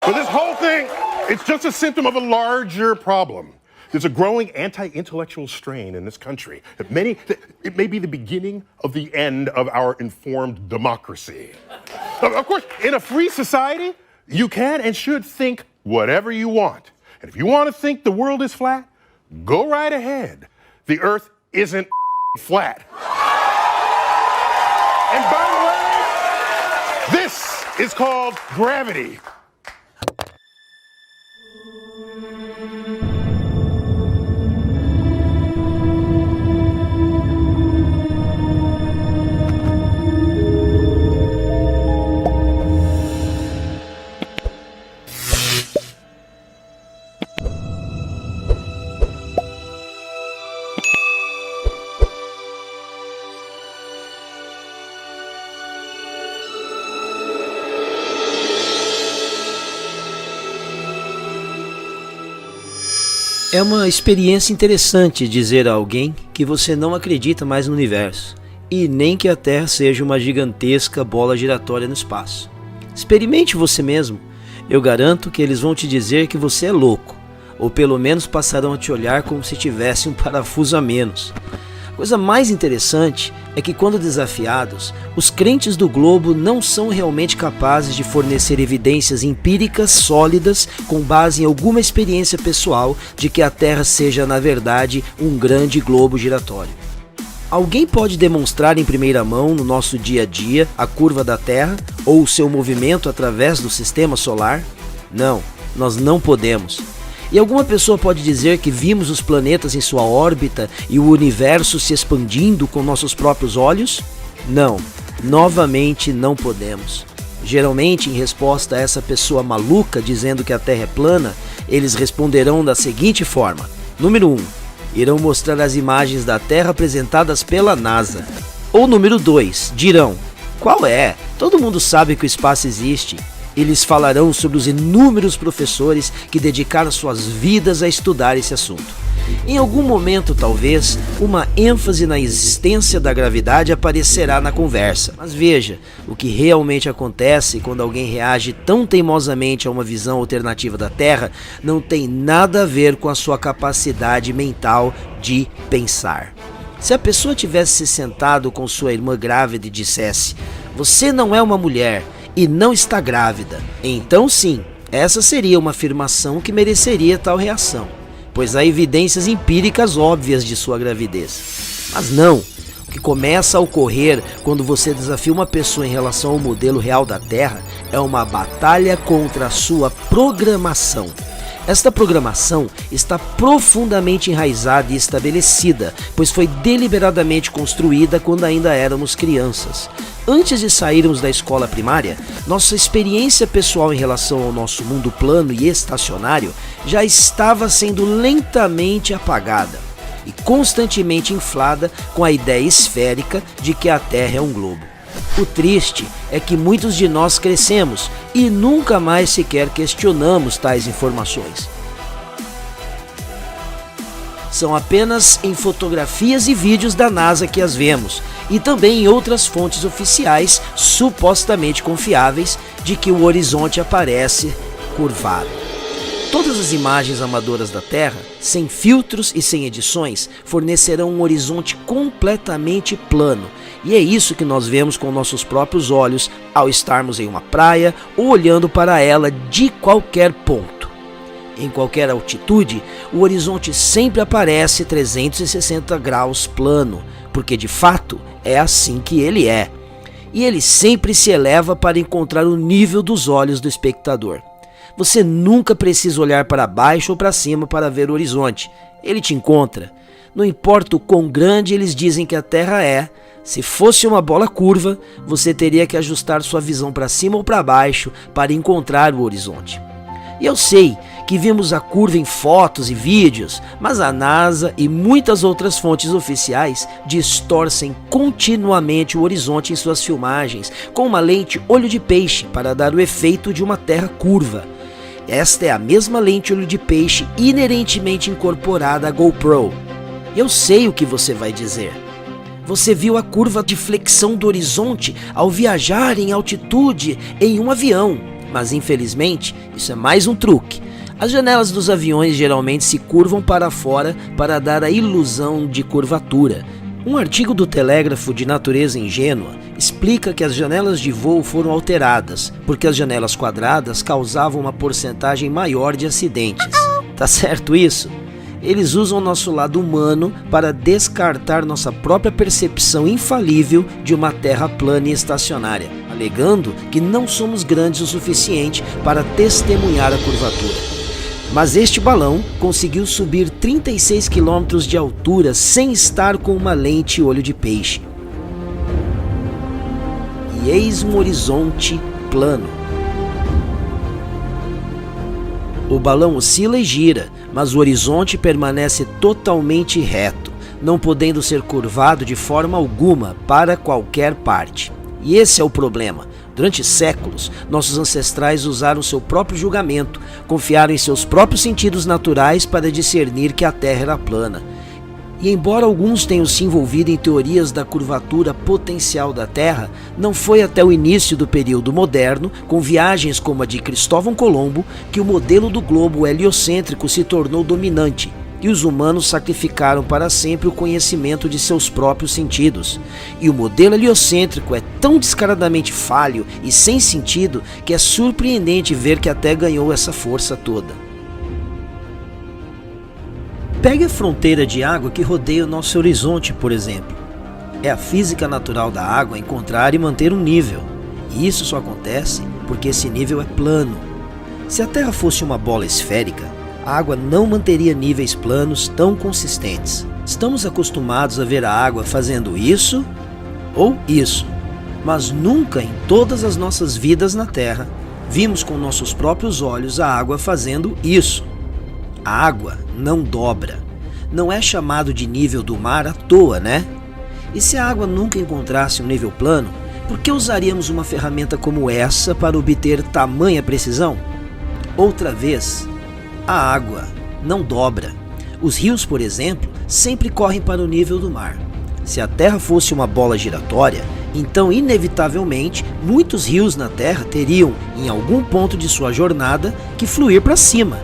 But this whole thing, it's just a symptom of a larger problem. There's a growing anti-intellectual strain in this country. It may be the beginning of the end of our informed democracy. Of course, in a free society, you can and should think whatever you want. And if you want to think the world is flat, go right ahead. The earth isn't flat. And by the way, this is called gravity. É uma experiência interessante dizer a alguém que você não acredita mais no universo e nem que a Terra seja uma gigantesca bola giratória no espaço. Experimente você mesmo. Eu garanto que eles vão te dizer que você é louco, ou pelo menos passarão a te olhar como se tivesse um parafuso a menos. A coisa mais interessante é que, quando desafiados, os crentes do globo não são realmente capazes de fornecer evidências empíricas sólidas com base em alguma experiência pessoal de que a Terra seja, na verdade, um grande globo giratório. Alguém pode demonstrar em primeira mão, no nosso dia a dia, a curva da Terra ou o seu movimento através do sistema solar? Não, nós não podemos. E alguma pessoa pode dizer que vimos os planetas em sua órbita e o universo se expandindo com nossos próprios olhos? Não, novamente não podemos. Geralmente, em resposta a essa pessoa maluca dizendo que a Terra é plana, eles responderão da seguinte forma. Número 1. Irão mostrar as imagens da Terra apresentadas pela NASA. Ou número 2. Dirão, qual é? Todo mundo sabe que o espaço existe. Eles falarão sobre os inúmeros professores que dedicaram suas vidas a estudar esse assunto. Em algum momento, talvez, uma ênfase na existência da gravidade aparecerá na conversa. Mas veja, o que realmente acontece quando alguém reage tão teimosamente a uma visão alternativa da Terra não tem nada a ver com a sua capacidade mental de pensar. Se a pessoa tivesse se sentado com sua irmã grávida e dissesse: "Você não é uma mulher e não está grávida", então sim, essa seria uma afirmação que mereceria tal reação, pois há evidências empíricas óbvias de sua gravidez. Mas não, o que começa a ocorrer quando você desafia uma pessoa em relação ao modelo real da Terra é uma batalha contra a sua programação. Esta programação está profundamente enraizada e estabelecida, pois foi deliberadamente construída quando ainda éramos crianças. Antes de sairmos da escola primária, nossa experiência pessoal em relação ao nosso mundo plano e estacionário já estava sendo lentamente apagada e constantemente inflada com a ideia esférica de que a Terra é um globo. O triste é que muitos de nós crescemos e nunca mais sequer questionamos tais informações. São apenas em fotografias e vídeos da NASA que as vemos, e também em outras fontes oficiais supostamente confiáveis de que o horizonte aparece curvado. Todas as imagens amadoras da Terra, sem filtros e sem edições, fornecerão um horizonte completamente plano, e é isso que nós vemos com nossos próprios olhos ao estarmos em uma praia ou olhando para ela de qualquer ponto. Em qualquer altitude, o horizonte sempre aparece 360 graus plano, porque de fato é assim que ele é. E ele sempre se eleva para encontrar o nível dos olhos do espectador. Você nunca precisa olhar para baixo ou para cima para ver o horizonte. Ele te encontra. Não importa o quão grande eles dizem que a Terra é, se fosse uma bola curva, você teria que ajustar sua visão para cima ou para baixo para encontrar o horizonte. E eu sei que vimos a curva em fotos e vídeos, mas a NASA e muitas outras fontes oficiais distorcem continuamente o horizonte em suas filmagens com uma lente olho de peixe para dar o efeito de uma Terra curva. Esta é a mesma lente olho de peixe inerentemente incorporada à GoPro. Eu sei o que você vai dizer. Você viu a curva de flexão do horizonte ao viajar em altitude em um avião. Mas infelizmente, isso é mais um truque. As janelas dos aviões geralmente se curvam para fora para dar a ilusão de curvatura. Um artigo do Telégrafo de natureza ingênua explica que as janelas de voo foram alteradas, porque as janelas quadradas causavam uma porcentagem maior de acidentes. Tá certo isso? Eles usam nosso lado humano para descartar nossa própria percepção infalível de uma terra plana e estacionária, alegando que não somos grandes o suficiente para testemunhar a curvatura. Mas este balão conseguiu subir 36 km de altura sem estar com uma lente olho de peixe. E eis um horizonte plano. O balão oscila e gira, mas o horizonte permanece totalmente reto, não podendo ser curvado de forma alguma para qualquer parte. E esse é o problema. Durante séculos, nossos ancestrais usaram seu próprio julgamento, confiaram em seus próprios sentidos naturais para discernir que a Terra era plana. E embora alguns tenham se envolvido em teorias da curvatura potencial da Terra, não foi até o início do período moderno, com viagens como a de Cristóvão Colombo, que o modelo do globo heliocêntrico se tornou dominante, e os humanos sacrificaram para sempre o conhecimento de seus próprios sentidos. E o modelo heliocêntrico é tão descaradamente falho e sem sentido que é surpreendente ver que até ganhou essa força toda. Pegue a fronteira de água que rodeia o nosso horizonte, por exemplo. É a física natural da água encontrar e manter um nível. E isso só acontece porque esse nível é plano. Se a Terra fosse uma bola esférica, a água não manteria níveis planos tão consistentes. Estamos acostumados a ver a água fazendo isso ou isso, mas nunca em todas as nossas vidas na Terra vimos com nossos próprios olhos a água fazendo isso. A água não dobra. Não é chamado de nível do mar à toa, né? E se a água nunca encontrasse um nível plano, por que usaríamos uma ferramenta como essa para obter tamanha precisão? Outra vez, a água não dobra. Os rios, por exemplo, sempre correm para o nível do mar. Se a Terra fosse uma bola giratória, então inevitavelmente muitos rios na Terra teriam, em algum ponto de sua jornada, que fluir para cima.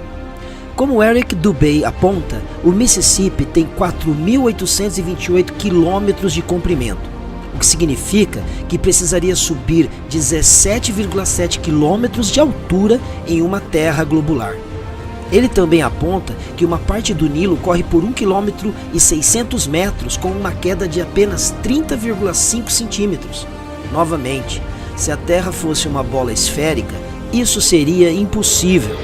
Como Eric Dubay aponta, o Mississippi tem 4.828 quilômetros de comprimento, o que significa que precisaria subir 17,7 quilômetros de altura em uma terra globular. Ele também aponta que uma parte do Nilo corre por 1,6 km com uma queda de apenas 30,5 centímetros. Novamente, se a Terra fosse uma bola esférica, isso seria impossível.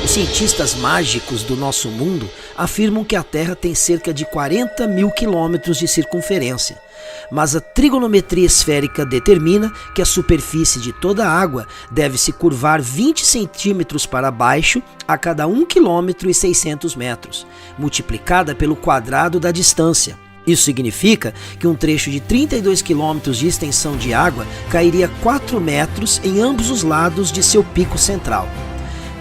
Os cientistas mágicos do nosso mundo afirmam que a Terra tem cerca de 40 mil quilômetros de circunferência, mas a trigonometria esférica determina que a superfície de toda a água deve se curvar 20 centímetros para baixo a cada 1,6 km, multiplicada pelo quadrado da distância. Isso significa que um trecho de 32 km de extensão de água cairia 4 metros em ambos os lados de seu pico central.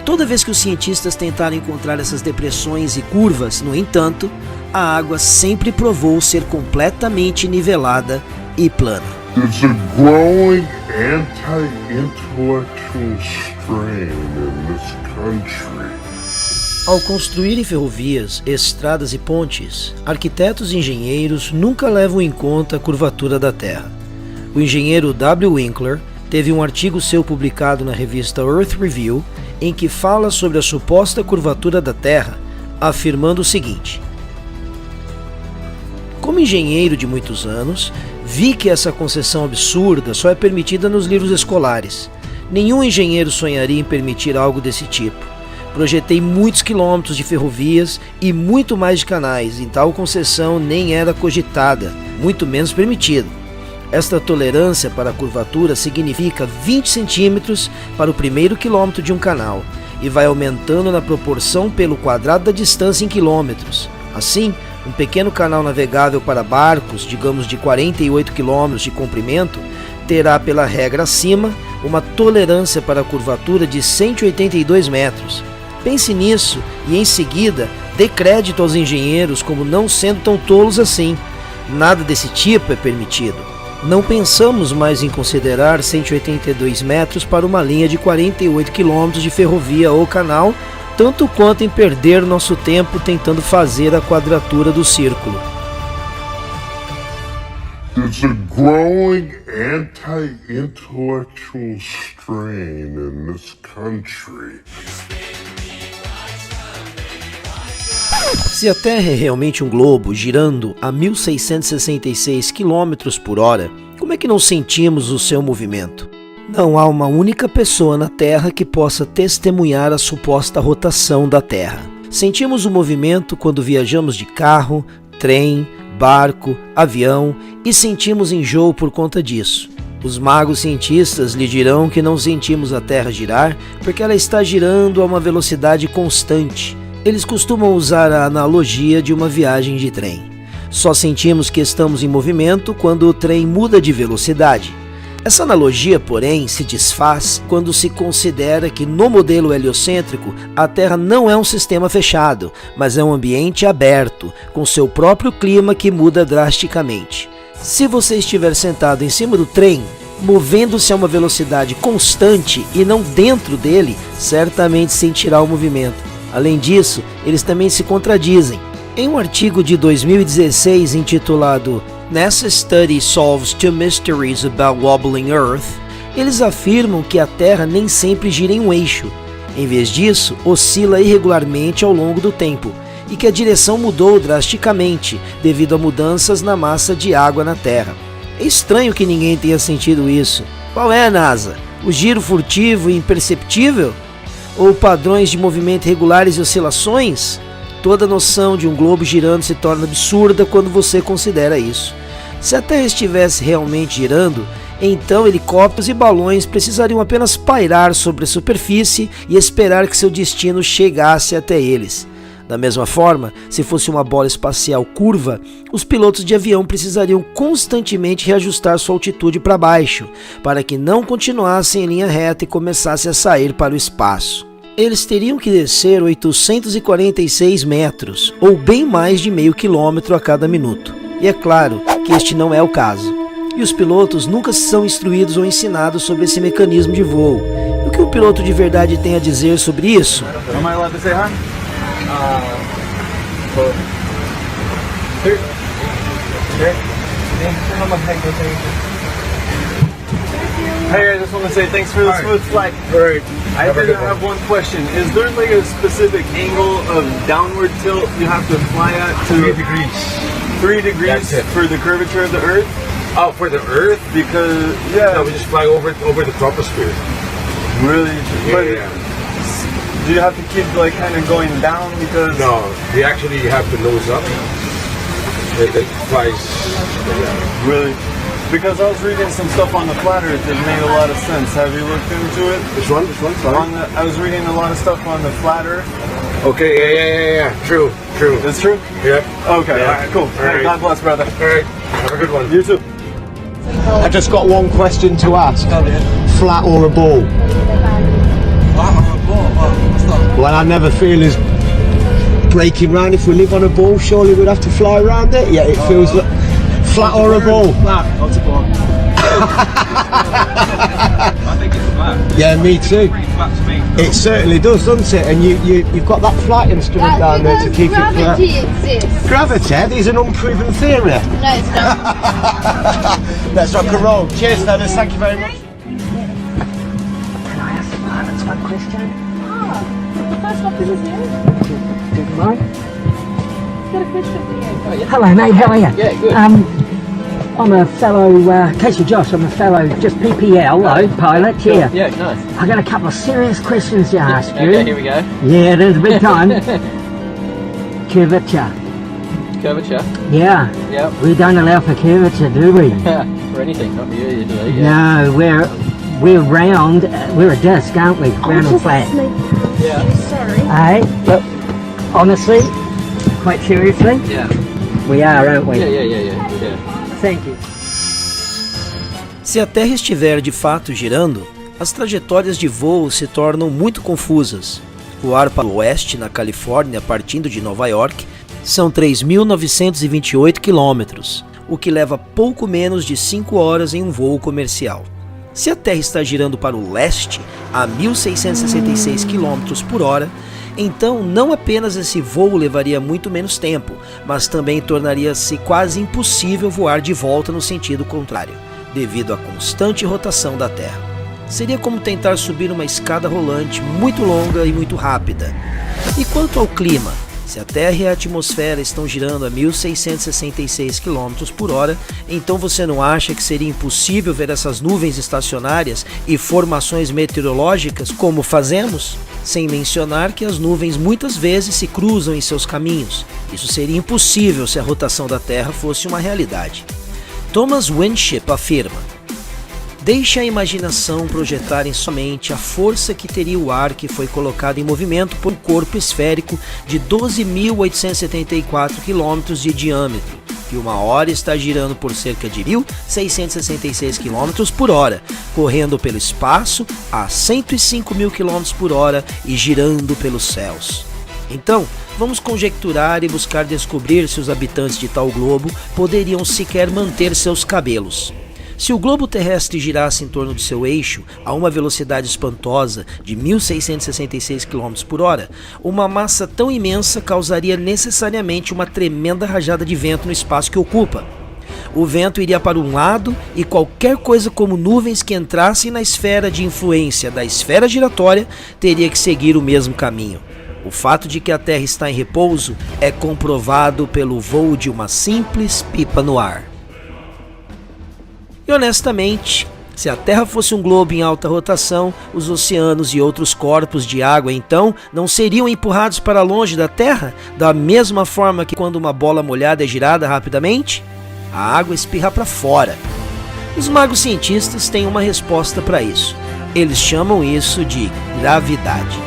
Toda vez que os cientistas tentaram encontrar essas depressões e curvas, no entanto, a água sempre provou ser completamente nivelada e plana. There's a growing anti-intellectual strain in this country. Ao construírem ferrovias, estradas e pontes, arquitetos e engenheiros nunca levam em conta a curvatura da Terra. O engenheiro W. Winkler teve um artigo seu publicado na revista Earth Review em que fala sobre a suposta curvatura da Terra, afirmando o seguinte: como engenheiro de muitos anos, vi que essa concessão absurda só é permitida nos livros escolares. Nenhum engenheiro sonharia em permitir algo desse tipo. Projetei muitos quilômetros de ferrovias e muito mais de canais, e tal concessão nem era cogitada, muito menos permitida. Esta tolerância para a curvatura significa 20 centímetros para o primeiro quilômetro de um canal e vai aumentando na proporção pelo quadrado da distância em quilômetros. Assim, um pequeno canal navegável para barcos, digamos de 48 quilômetros de comprimento, terá pela regra acima uma tolerância para a curvatura de 182 metros. Pense nisso e em seguida dê crédito aos engenheiros como não sendo tão tolos assim. Nada desse tipo é permitido. Não pensamos mais em considerar 182 metros para uma linha de 48 quilômetros de ferrovia ou canal, tanto quanto em perder nosso tempo tentando fazer a quadratura do círculo. There's a growing anti-intellectual strain in this country. Se a Terra é realmente um globo girando a 1666 km por hora, como é que não sentimos o seu movimento? Não há uma única pessoa na Terra que possa testemunhar a suposta rotação da Terra. Sentimos o movimento quando viajamos de carro, trem, barco, avião e sentimos enjoo por conta disso. Os magos cientistas lhe dirão que não sentimos a Terra girar porque ela está girando a uma velocidade constante. Eles costumam usar a analogia de uma viagem de trem. Só sentimos que estamos em movimento quando o trem muda de velocidade. Essa analogia, porém, se desfaz quando se considera que no modelo heliocêntrico a Terra não é um sistema fechado, mas é um ambiente aberto, com seu próprio clima que muda drasticamente. Se você estiver sentado em cima do trem, movendo-se a uma velocidade constante e não dentro dele, certamente sentirá o movimento. Além disso, eles também se contradizem. Em um artigo de 2016 intitulado NASA Study Solves Two Mysteries About Wobbling Earth, eles afirmam que a Terra nem sempre gira em um eixo. Em vez disso, oscila irregularmente ao longo do tempo, e que a direção mudou drasticamente devido a mudanças na massa de água na Terra. É estranho que ninguém tenha sentido isso. Qual é, NASA? O giro furtivo e imperceptível? Ou padrões de movimento regulares e oscilações? Toda noção de um globo girando se torna absurda quando você considera isso. Se a Terra estivesse realmente girando, então helicópteros e balões precisariam apenas pairar sobre a superfície e esperar que seu destino chegasse até eles. Da mesma forma, se fosse uma bola espacial curva, os pilotos de avião precisariam constantemente reajustar sua altitude para baixo, para que não continuassem em linha reta e começassem a sair para o espaço. Eles teriam que descer 846 metros, ou bem mais de meio quilômetro a cada minuto. E é claro que este não é o caso. E os pilotos nunca são instruídos ou ensinados sobre esse mecanismo de voo. E o que um piloto de verdade tem a dizer sobre isso? Am I allowed to say hi? Hey, I just want to say thanks for the smooth flight. Alright. I did have one question. Is there like a specific angle of downward tilt you have to fly at to 3 degrees. 3 degrees That's it. for the curvature of the Earth? Oh, for the Earth? Because yeah, No, we just fly over the troposphere. really. But Yeah. do you have to keep like kind of going down because? No, we actually have to nose up. It flies. Really? Because I was reading some stuff on the flat Earth that made a lot of sense. Have you looked into it? This one? Sorry? I was reading a lot of stuff on the flat Earth. Okay, yeah. True. It's true? Yep. Okay, Yeah. alright, cool. All right. God bless, brother. Alright, have a good one. You too. I just got one question to ask. Flat or a ball? Well, I never feel as breaking round. If we live on a ball, surely we'd have to fly around it. Yeah, it feels like flat or a ball. Flat. What's a ball? I think it's flat. Yeah, me too. Pretty flat to me. It certainly does, doesn't it? And you've got that flight instrument down there to keep it flat. Gravity exists. Gravity is an unproven theory. No, it's not. Let's rock and roll. Cheers, fellas. Thank you very much. Can I ask a pilot's one question? First officer's here. Do you mind? Got a question for you. Hello, mate. How are you? Yeah, good. I'm a fellow, Casey Josh. I'm a fellow, just PPL, pilot. Yeah. Yeah, nice. I got a couple of serious questions to ask you. Okay, here we go. Yeah, there's a big time. Curvature. Curvature. Yeah. Yep. We don't allow for curvature, do we? For anything, not for you usually. Yeah. No, we're round. We're a disc, aren't we? Round and flat. Yeah. Sorry. Hey, but honestly, quite seriously, Yeah. we are, aren't we? Yeah. Thank you. Se a Terra estiver de fato girando, as trajetórias de voo se tornam muito confusas. Voar para o oeste, na Califórnia, partindo de Nova York, são 3.928 quilômetros. o que leva pouco menos de 5 horas em um voo comercial. Se a Terra está girando para o leste a 1.666 km por hora, então não apenas esse voo levaria muito menos tempo, mas também tornaria-se quase impossível voar de volta no sentido contrário, devido à constante rotação da Terra. Seria como tentar subir uma escada rolante muito longa e muito rápida. E quanto ao clima? Se a Terra e a atmosfera estão girando a 1.666 km por hora, então você não acha que seria impossível ver essas nuvens estacionárias e formações meteorológicas como fazemos? Sem mencionar que as nuvens muitas vezes se cruzam em seus caminhos. Isso seria impossível se a rotação da Terra fosse uma realidade. Thomas Winship afirma: deixe a imaginação projetar em sua mente a força que teria o ar que foi colocado em movimento por um corpo esférico de 12.874 km de diâmetro, que uma hora está girando por cerca de 1.666 km por hora, correndo pelo espaço a 105.000 km por hora e girando pelos céus. Então, vamos conjecturar e buscar descobrir se os habitantes de tal globo poderiam sequer manter seus cabelos. Se o globo terrestre girasse em torno de seu eixo a uma velocidade espantosa de 1.666 km por hora, uma massa tão imensa causaria necessariamente uma tremenda rajada de vento no espaço que ocupa. O vento iria para um lado e qualquer coisa como nuvens que entrassem na esfera de influência da esfera giratória teria que seguir o mesmo caminho. O fato de que a Terra está em repouso é comprovado pelo voo de uma simples pipa no ar. E honestamente, se a Terra fosse um globo em alta rotação, os oceanos e outros corpos de água então não seriam empurrados para longe da Terra, da mesma forma que quando uma bola molhada é girada rapidamente? A água espirra para fora. Os magos cientistas têm uma resposta para isso. Eles chamam isso de gravidade.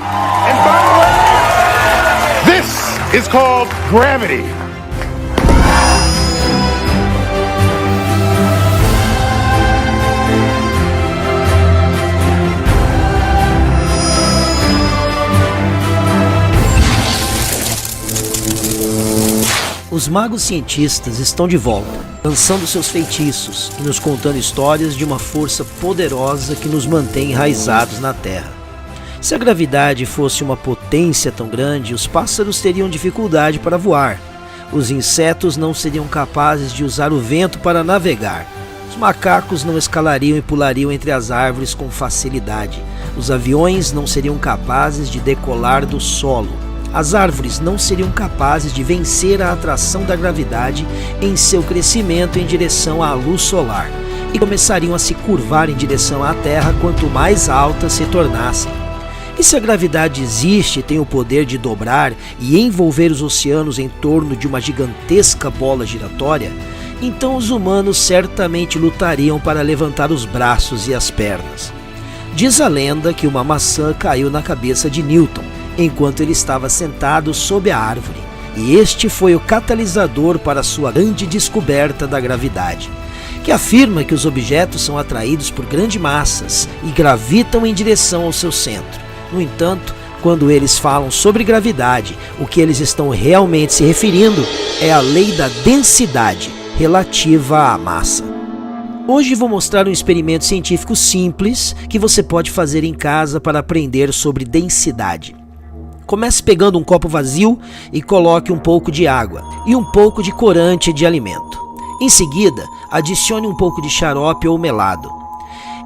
And by the way, this is called gravity. Os magos cientistas estão de volta, lançando seus feitiços e nos contando histórias de uma força poderosa que nos mantém enraizados na Terra. Se a gravidade fosse uma potência tão grande, os pássaros teriam dificuldade para voar. Os insetos não seriam capazes de usar o vento para navegar. Os macacos não escalariam e pulariam entre as árvores com facilidade. Os aviões não seriam capazes de decolar do solo. As árvores não seriam capazes de vencer a atração da gravidade em seu crescimento em direção à luz solar e começariam a se curvar em direção à Terra quanto mais altas se tornassem. E se a gravidade existe e tem o poder de dobrar e envolver os oceanos em torno de uma gigantesca bola giratória, então os humanos certamente lutariam para levantar os braços e as pernas. Diz a lenda que uma maçã caiu na cabeça de Newton enquanto ele estava sentado sob a árvore, e este foi o catalisador para sua grande descoberta da gravidade, que afirma que os objetos são atraídos por grandes massas e gravitam em direção ao seu centro. No entanto, quando eles falam sobre gravidade, o que eles estão realmente se referindo é a lei da densidade relativa à massa. Hoje vou mostrar um experimento científico simples que você pode fazer em casa para aprender sobre densidade. Comece pegando um copo vazio e coloque um pouco de água e um pouco de corante de alimento. Em seguida, adicione um pouco de xarope ou melado.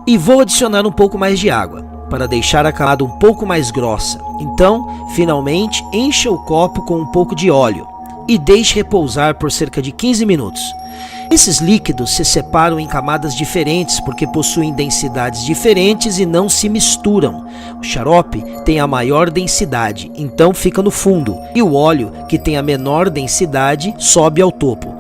E vou adicionar um pouco mais de água, para deixar a camada um pouco mais grossa. Então, finalmente, encha o copo com um pouco de óleo e deixe repousar por cerca de 15 minutos. Esses líquidos se separam em camadas diferentes porque possuem densidades diferentes e não se misturam. O xarope tem a maior densidade, então fica no fundo, e o óleo, que tem a menor densidade, sobe ao topo.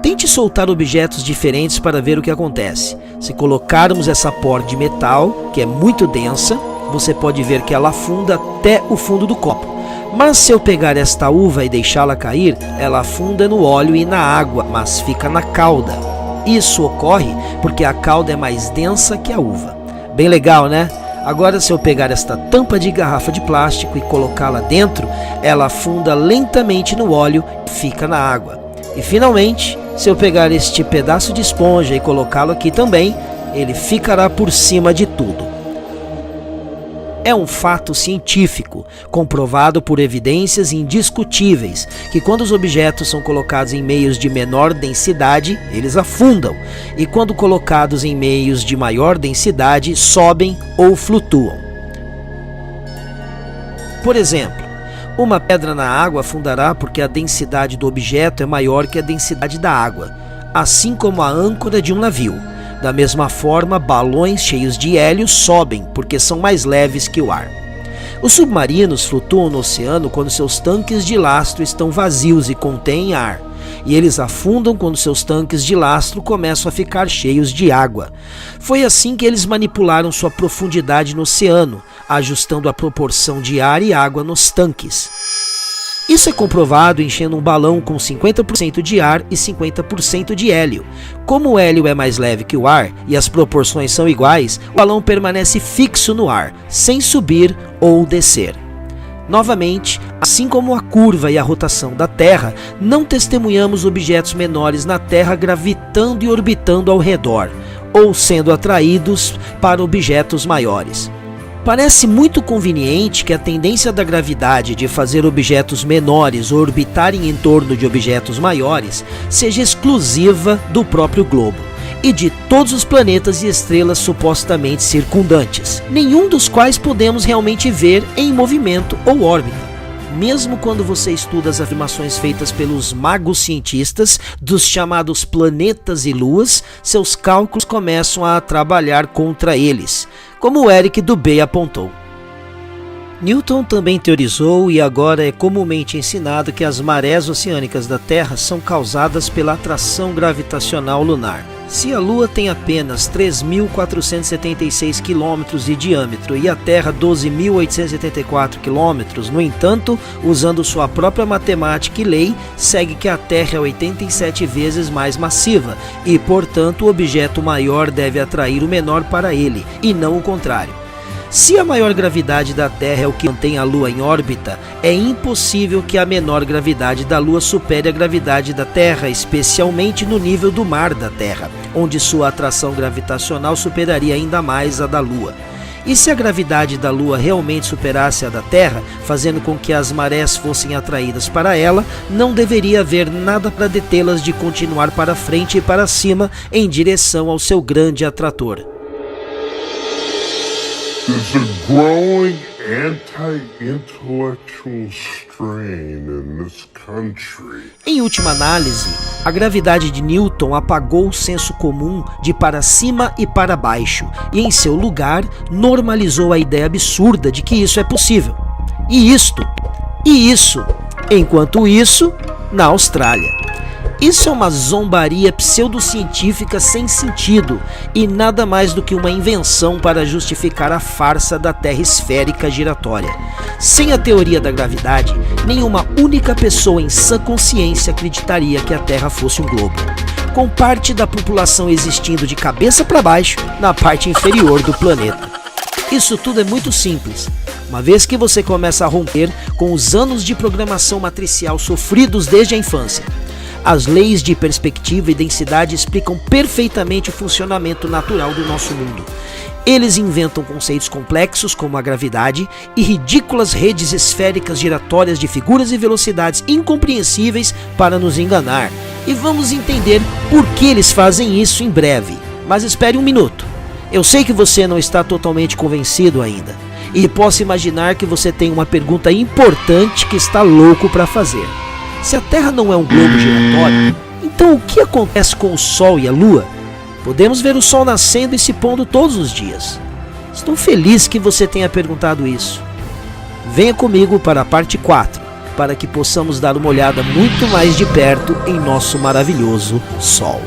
Tente soltar objetos diferentes para ver o que acontece. Se colocarmos essa pó de metal, que é muito densa, você pode ver que ela afunda até o fundo do copo. Mas se eu pegar esta uva e deixá-la cair, ela afunda no óleo e na água, mas fica na cauda. Isso ocorre porque a cauda é mais densa que a uva. Bem legal, né? Agora, se eu pegar esta tampa de garrafa de plástico e colocá-la dentro, ela afunda lentamente no óleo e fica na água. E finalmente, Se eu pegar este pedaço de esponja e colocá-lo aqui também, ele ficará por cima de tudo. É um fato científico, comprovado por evidências indiscutíveis, que quando os objetos são colocados em meios de menor densidade, eles afundam, e quando colocados em meios de maior densidade, sobem ou flutuam. Por exemplo, uma pedra na água afundará porque a densidade do objeto é maior que a densidade da água, assim como a âncora de um navio. Da mesma forma, balões cheios de hélio sobem porque são mais leves que o ar. Os submarinos flutuam no oceano quando seus tanques de lastro estão vazios e contêm ar, e eles afundam quando seus tanques de lastro começam a ficar cheios de água. Foi assim que eles manipularam sua profundidade no oceano, ajustando a proporção de ar e água nos tanques. Isso é comprovado enchendo um balão com 50% de ar e 50% de hélio. Como o hélio é mais leve que o ar e as proporções são iguais, o balão permanece fixo no ar, sem subir ou descer. Novamente, assim como a curva e a rotação da Terra, não testemunhamos objetos menores na Terra gravitando e orbitando ao redor, ou sendo atraídos para objetos maiores. Parece muito conveniente que a tendência da gravidade de fazer objetos menores orbitarem em torno de objetos maiores seja exclusiva do próprio globo e de todos os planetas e estrelas supostamente circundantes, nenhum dos quais podemos realmente ver em movimento ou órbita. Mesmo quando você estuda as afirmações feitas pelos magos cientistas dos chamados planetas e luas, seus cálculos começam a trabalhar contra eles, como o Eric Dubé apontou. Newton também teorizou e agora é comumente ensinado que as marés oceânicas da Terra são causadas pela atração gravitacional lunar. Se a Lua tem apenas 3.476 km de diâmetro e a Terra 12.874 km, no entanto, usando sua própria matemática e lei, segue que a Terra é 87 vezes mais massiva e, portanto, o objeto maior deve atrair o menor para ele, e não o contrário. Se a maior gravidade da Terra é o que mantém a Lua em órbita, é impossível que a menor gravidade da Lua supere a gravidade da Terra, especialmente no nível do mar da Terra, onde sua atração gravitacional superaria ainda mais a da Lua. E se a gravidade da Lua realmente superasse a da Terra, fazendo com que as marés fossem atraídas para ela, não deveria haver nada para detê-las de continuar para frente e para cima em direção ao seu grande atrator. There's a growing anti-intellectual strain in this country. Em última análise, a gravidade de Newton apagou o senso comum de para cima e para baixo, e em seu lugar normalizou a ideia absurda de que isso é possível. E isso, enquanto isso, na Austrália. Isso é uma zombaria pseudocientífica sem sentido e nada mais do que uma invenção para justificar a farsa da Terra esférica giratória. Sem a teoria da gravidade, nenhuma única pessoa em sã consciência acreditaria que a Terra fosse um globo, com parte da população existindo de cabeça para baixo na parte inferior do planeta. Isso tudo é muito simples, uma vez que você começa a romper com os anos de programação matricial sofridos desde a infância. As leis de perspectiva e densidade explicam perfeitamente o funcionamento natural do nosso mundo. Eles inventam conceitos complexos como a gravidade e ridículas redes esféricas giratórias de figuras e velocidades incompreensíveis para nos enganar. E vamos entender por que eles fazem isso em breve. Mas espere um minuto. Eu sei que você não está totalmente convencido ainda. E posso imaginar que você tem uma pergunta importante que está louco para fazer. Se a Terra não é um globo giratório, então o que acontece com o Sol e a Lua? Podemos ver o Sol nascendo e se pondo todos os dias. Estou feliz que você tenha perguntado isso. Venha comigo para a parte 4, para que possamos dar uma olhada muito mais de perto em nosso maravilhoso Sol.